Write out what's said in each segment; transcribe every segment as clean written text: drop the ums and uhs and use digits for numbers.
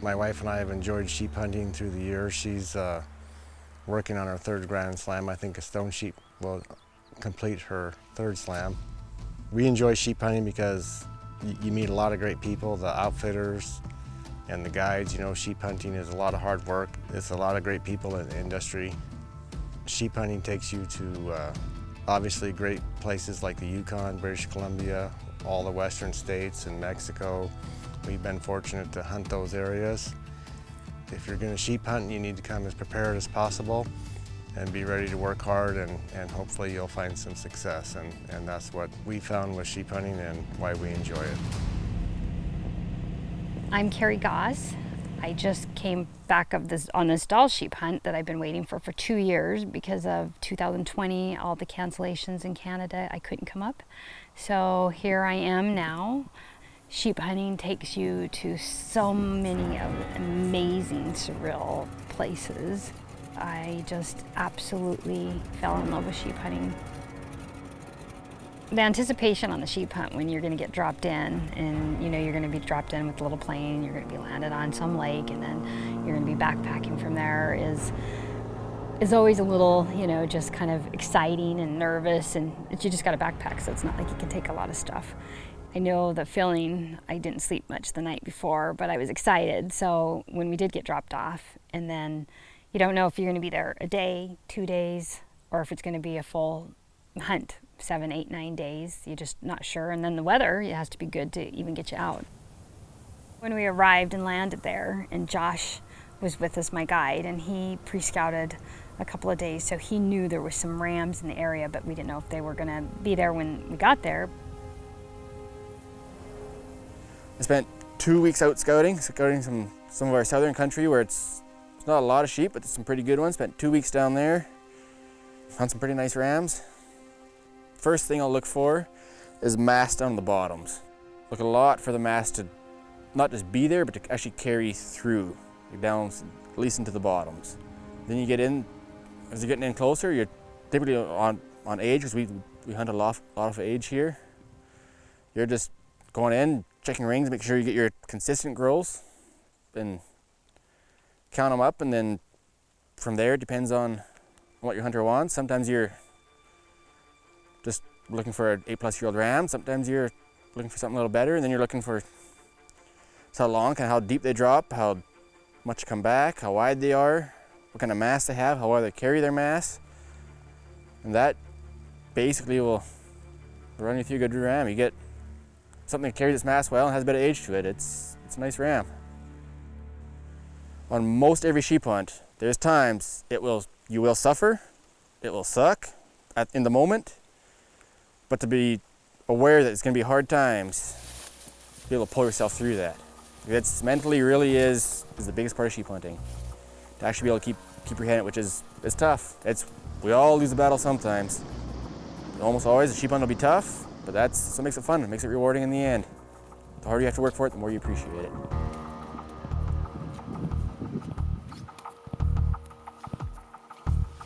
My wife and I have enjoyed sheep hunting through the years. She's working on her third Grand Slam. I think a stone sheep will complete her third slam. We enjoy sheep hunting because you meet a lot of great people, the outfitters and the guides. You know, sheep hunting is a lot of hard work. It's a lot of great people in the industry. Sheep hunting takes you to obviously great places like the Yukon, British Columbia, all the western states and Mexico. We've been fortunate to hunt those areas. If you're going to sheep hunt, you need to come as prepared as possible and be ready to work hard, and hopefully you'll find some success. And that's what we found with sheep hunting and why we enjoy it. I'm Cari Goss. I just came back on this Dall sheep hunt that I've been waiting for 2 years because of 2020, all the cancellations in Canada. I couldn't come up. So here I am now. Sheep hunting takes you to so many amazing, surreal places. I just absolutely fell in love with sheep hunting. The anticipation on the sheep hunt when you're going to get dropped in, and you know you're going to be dropped in with a little plane, you're going to be landed on some lake, and then you're going to be backpacking from there is always a little, you know, just kind of exciting and nervous, and you just got a backpack, so it's not like you can take a lot of stuff. I know the feeling. I didn't sleep much the night before, but I was excited. So when we did get dropped off, and then you don't know if you're going to be there a day, 2 days, or if it's going to be a full hunt, 7, 8, 9 days. You're just not sure. And then the weather, it has to be good to even get you out. When we arrived and landed there, and Josh was with us, my guide, and he pre-scouted a couple of days, so he knew there was some rams in the area, but we didn't know if they were going to be there when we got there. I spent 2 weeks out scouting some of our southern country where it's not a lot of sheep, but there's some pretty good ones. Spent 2 weeks down there, found some pretty nice rams. First thing I'll look for is mast down the bottoms. Look a lot for the mast to not just be there, but to actually carry through, down at least into the bottoms. Then you get in, as you're getting in closer, you're typically on age, because we hunt a lot of age here. You're just going in, checking rings, make sure you get your consistent growth, and count them up, and then from there it depends on what your hunter wants. Sometimes you're just looking for an 8-plus-year-old ram, sometimes you're looking for something a little better, and then you're looking for how long, kind of how deep they drop, how much come back, how wide they are, what kind of mass they have, how well they carry their mass, and that basically will run you through a good ram. You get something that carries its mass well and has a bit of age to it. It's a nice ram. On most every sheep hunt, there's times you will suffer, it will suck in the moment, but to be aware that it's going to be hard times, be able to pull yourself through that. It's mentally really is the biggest part of sheep hunting. To actually be able to keep your head in it, which is tough. We all lose a battle sometimes. Almost always the sheep hunt will be tough, but that's what makes it fun. It makes it rewarding in the end. The harder you have to work for it, the more you appreciate it.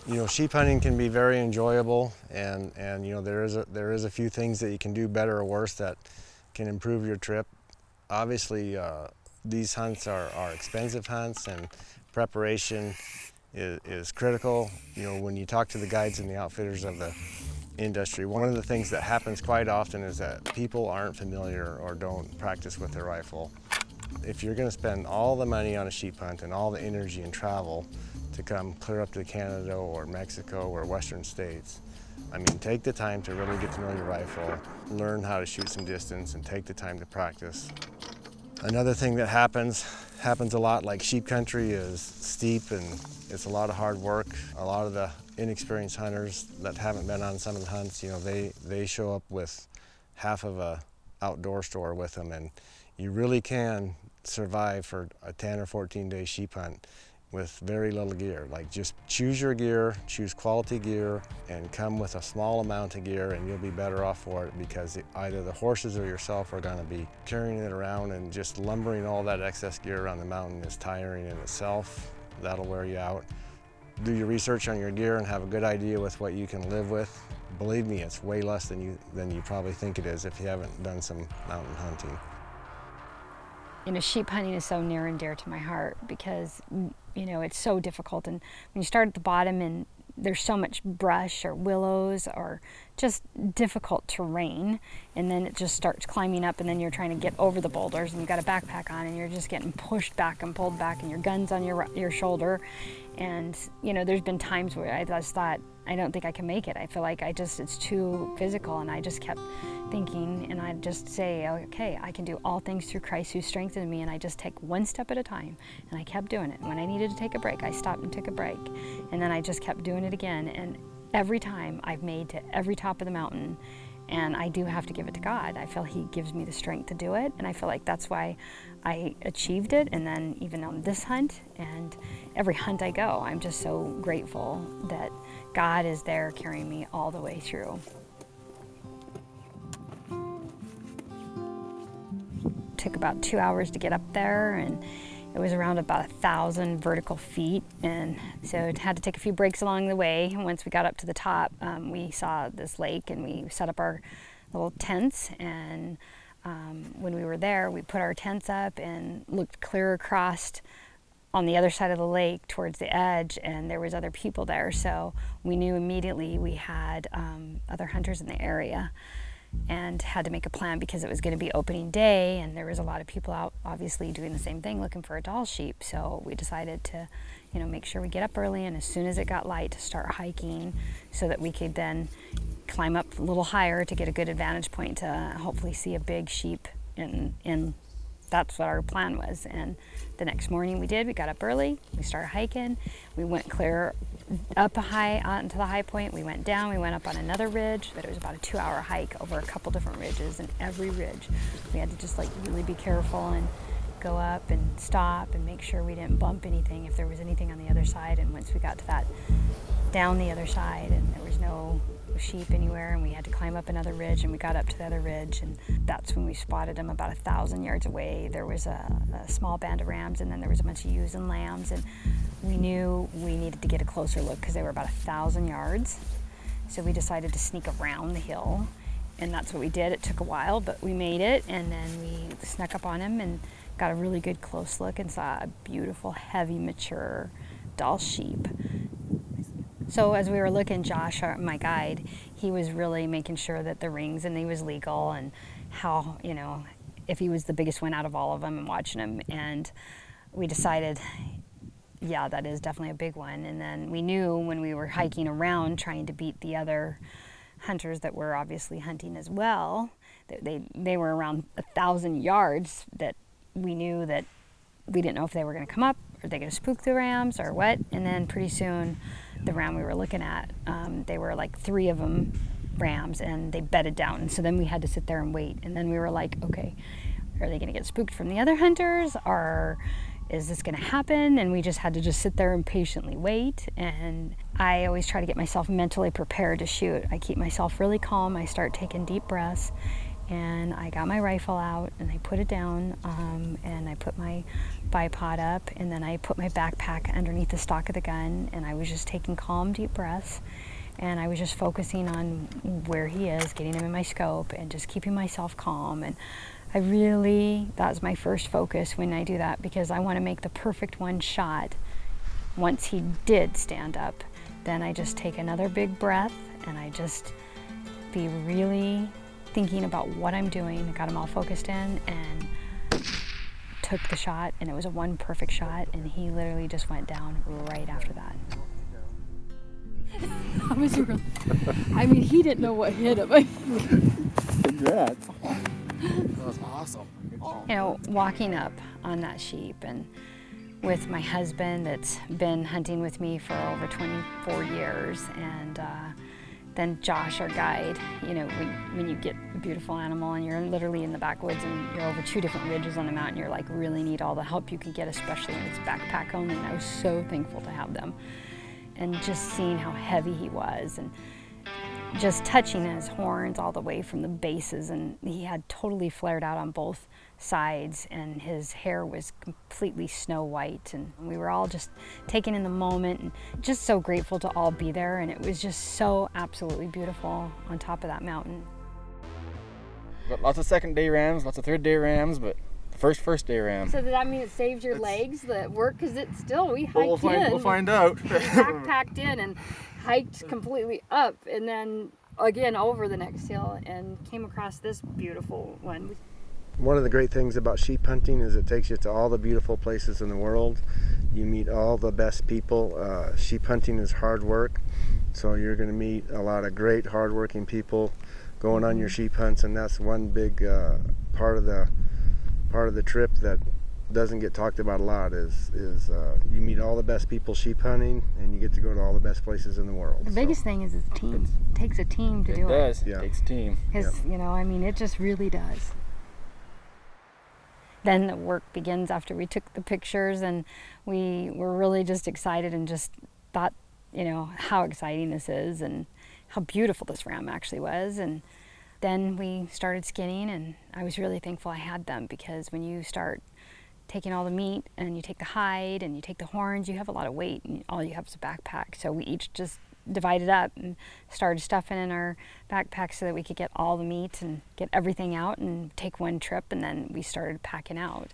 You know, sheep hunting can be very enjoyable, and you know there is a few things that you can do better or worse that can improve your trip. Obviously, these hunts are expensive hunts, and preparation is critical. You know, when you talk to the guides and the outfitters of the industry, one of the things that happens quite often is that people aren't familiar or don't practice with their rifle. If you're going to spend all the money on a sheep hunt and all the energy and travel to come clear up to Canada or Mexico or western states, I mean, take the time to really get to know your rifle, learn how to shoot some distance, and take the time to practice. Another thing that happens a lot, like sheep country, is steep and it's a lot of hard work. A lot of the inexperienced hunters that haven't been on some of the hunts, you know, they show up with half of a outdoor store with them, and you really can survive for a 10 or 14-day sheep hunt with very little gear. Like, just choose your gear, choose quality gear, and come with a small amount of gear, and you'll be better off for it, because either the horses or yourself are going to be carrying it around, and just lumbering all that excess gear around the mountain is tiring in itself. That'll wear you out. Do your research on your gear and have a good idea with what you can live with. Believe me, it's way less than you probably think it is if you haven't done some mountain hunting. you know, sheep hunting is so near and dear to my heart because, you know, it's so difficult. And when you start at the bottom and there's so much brush or willows or just difficult terrain, and then it just starts climbing up, and then you're trying to get over the boulders, and you've got a backpack on, and you're just getting pushed back and pulled back, and your gun's on your shoulder. And you know, there's been times where I just thought, I don't think I can make it. I feel like it's too physical, and I just kept thinking, and I'd just say, okay, I can do all things through Christ who strengthens me, and I just take one step at a time, and I kept doing it. When I needed to take a break, I stopped and took a break, and then I just kept doing it again, and every time I've made to every top of the mountain, and I do have to give it to God. I feel He gives me the strength to do it, and I feel like that's why I achieved it. And then even on this hunt and every hunt I go, I'm just so grateful that God is there carrying me all the way through. It took about 2 hours to get up there, and it was around about 1,000 vertical feet, and so it had to take a few breaks along the way. And once we got up to the top, we saw this lake, and we set up our little tents. And when we were there, we put our tents up and looked clear across on the other side of the lake towards the edge, and there was other people there. So we knew immediately we had other hunters in the area, and had to make a plan because it was going to be opening day, and there was a lot of people out obviously doing the same thing, looking for a Dall sheep. So we decided to, you know, make sure we get up early, and as soon as it got light, to start hiking so that we could then climb up a little higher to get a good advantage point to hopefully see a big sheep. And that's what our plan was. And the next morning we got up early, we started hiking, we went clear up onto the high point, we went down, we went up on another ridge, but it was about a 2-hour hike over a couple different ridges, and every ridge we had to just like really be careful and go up and stop and make sure we didn't bump anything if there was anything on the other side. And once we got to that, down the other side, and there was no sheep anywhere, and we had to climb up another ridge, and we got up to the other ridge, and that's when we spotted them about 1,000 yards away. There was a small band of rams, and then there was a bunch of ewes and lambs, and we knew we needed to get a closer look because they were about 1,000 yards. So we decided to sneak around the hill, and that's what we did. It took a while, but we made it, and then we snuck up on them and got a really good close look and saw a beautiful, heavy, mature Dall sheep. So as we were looking, Josh, my guide, he was really making sure that the rings and he was legal, and how, you know, if he was the biggest one out of all of them, and watching him. And we decided, yeah, that is definitely a big one. And then we knew when we were hiking around trying to beat the other hunters that were obviously hunting as well, they were around 1,000 yards, that we knew that we didn't know if they were going to come up, or they going to spook the rams or what. And then pretty soon, the ram we were looking at, they were like 3 of them rams, and they bedded down. And so then we had to sit there and wait. And then we were like, okay, are they going to get spooked from the other hunters, or is this going to happen? And we just had to sit there and patiently wait. And I always try to get myself mentally prepared to shoot. I keep myself really calm. I start taking deep breaths, and I got my rifle out, and I put it down, and I put my bipod up, and then I put my backpack underneath the stock of the gun, and I was just taking calm, deep breaths, and I was just focusing on where he is, getting him in my scope, and just keeping myself calm. And that's my first focus when I do that, because I want to make the perfect one shot. Once he did stand up, then I just take another big breath, and I just be really thinking about what I'm doing. I got him all focused in and took the shot, and it was a one perfect shot, and he literally just went down right after that. I mean, he didn't know what hit him. Congrats. That was awesome. You know, walking up on that sheep, and with my husband that's been hunting with me for over 24 years, and then Josh, our guide. You know, when you get a beautiful animal and you're literally in the backwoods and you're over 2 different ridges on the mountain, you're like, really need all the help you can get, especially when it's backpack only. And I was so thankful to have them. And just seeing how heavy he was, and just touching his horns all the way from the bases, and he had totally flared out on both sides, and his hair was completely snow white, and we were all just taken in the moment, and just so grateful to all be there. And it was just so absolutely beautiful on top of that mountain. Got lots of second day rams, lots of third day rams, but the First day ram. So does that mean it saved your legs, the work? Because it's still, we hiked We'll find out. We backpacked in and hiked completely up and then again over the next hill and came across this beautiful one. One of the great things about sheep hunting is it takes you to all the beautiful places in the world. You meet all the best people. Sheep hunting is hard work, so you're going to meet a lot of great hardworking people going on your sheep hunts, and that's one big part of the trip that doesn't get talked about a lot is you meet all the best people sheep hunting, and you get to go to all the best places in the world. The biggest thing is a team. It takes a team to do it. It does. Yeah. It takes a team. Because, you know, I mean, it just really does. Then the work begins after we took the pictures, and we were really just excited and just thought, you know, how exciting this is and how beautiful this ram actually was. And then we started skinning, and I was really thankful I had them, because when you start taking all the meat and you take the hide and you take the horns, you have a lot of weight and all you have is a backpack. So we each just divided up and started stuffing in our backpacks so that we could get all the meat and get everything out and take one trip, and then we started packing out.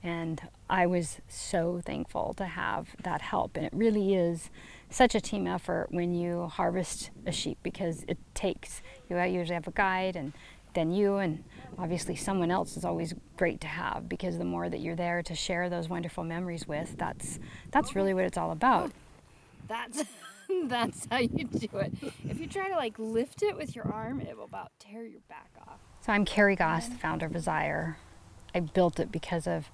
And I was so thankful to have that help. And it really is such a team effort when you harvest a sheep, because it takes, you usually have a guide and then you, and obviously someone else is always great to have, because the more that you're there to share those wonderful memories with, that's really what it's all about. That's how you do it. If you try to like lift it with your arm, it will about tear your back off. So I'm Cari Goss, the founder of AZYRE. I built it because of,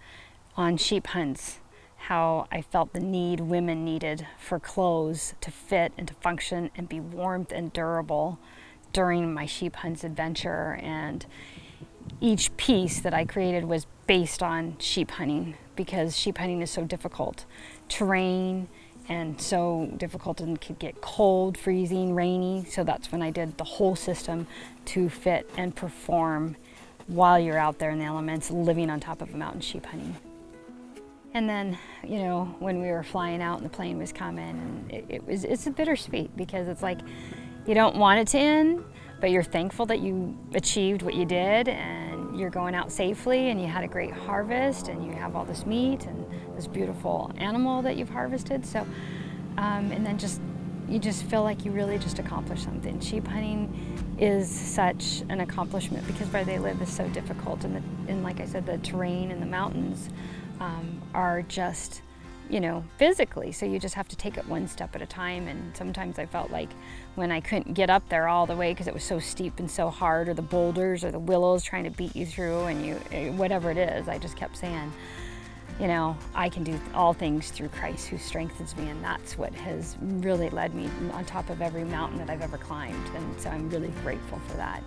on sheep hunts, how I felt the need women needed for clothes to fit and to function and be warmth and durable during my sheep hunts adventure. And each piece that I created was based on sheep hunting, because sheep hunting is so difficult terrain and so difficult, and could get cold, freezing, rainy. So that's when I did the whole system to fit and perform while you're out there in the elements, living on top of a mountain sheep hunting. And then, you know, when we were flying out and the plane was coming, and it's a bittersweet, because it's like you don't want it to end, but you're thankful that you achieved what you did, and you're going out safely, and you had a great harvest, and you have all this meat and this beautiful animal that you've harvested. So, and then you just feel like you really just accomplished something. Sheep hunting is such an accomplishment, because where they live is so difficult, and like I said, the terrain and the mountains are just, you know, physically, so you just have to take it one step at a time. And sometimes I felt like when I couldn't get up there all the way because it was so steep and so hard, or the boulders or the willows trying to beat you through, and you, whatever it is, I just kept saying, you know, I can do all things through Christ who strengthens me. And that's what has really led me on top of every mountain that I've ever climbed, and so I'm really grateful for that.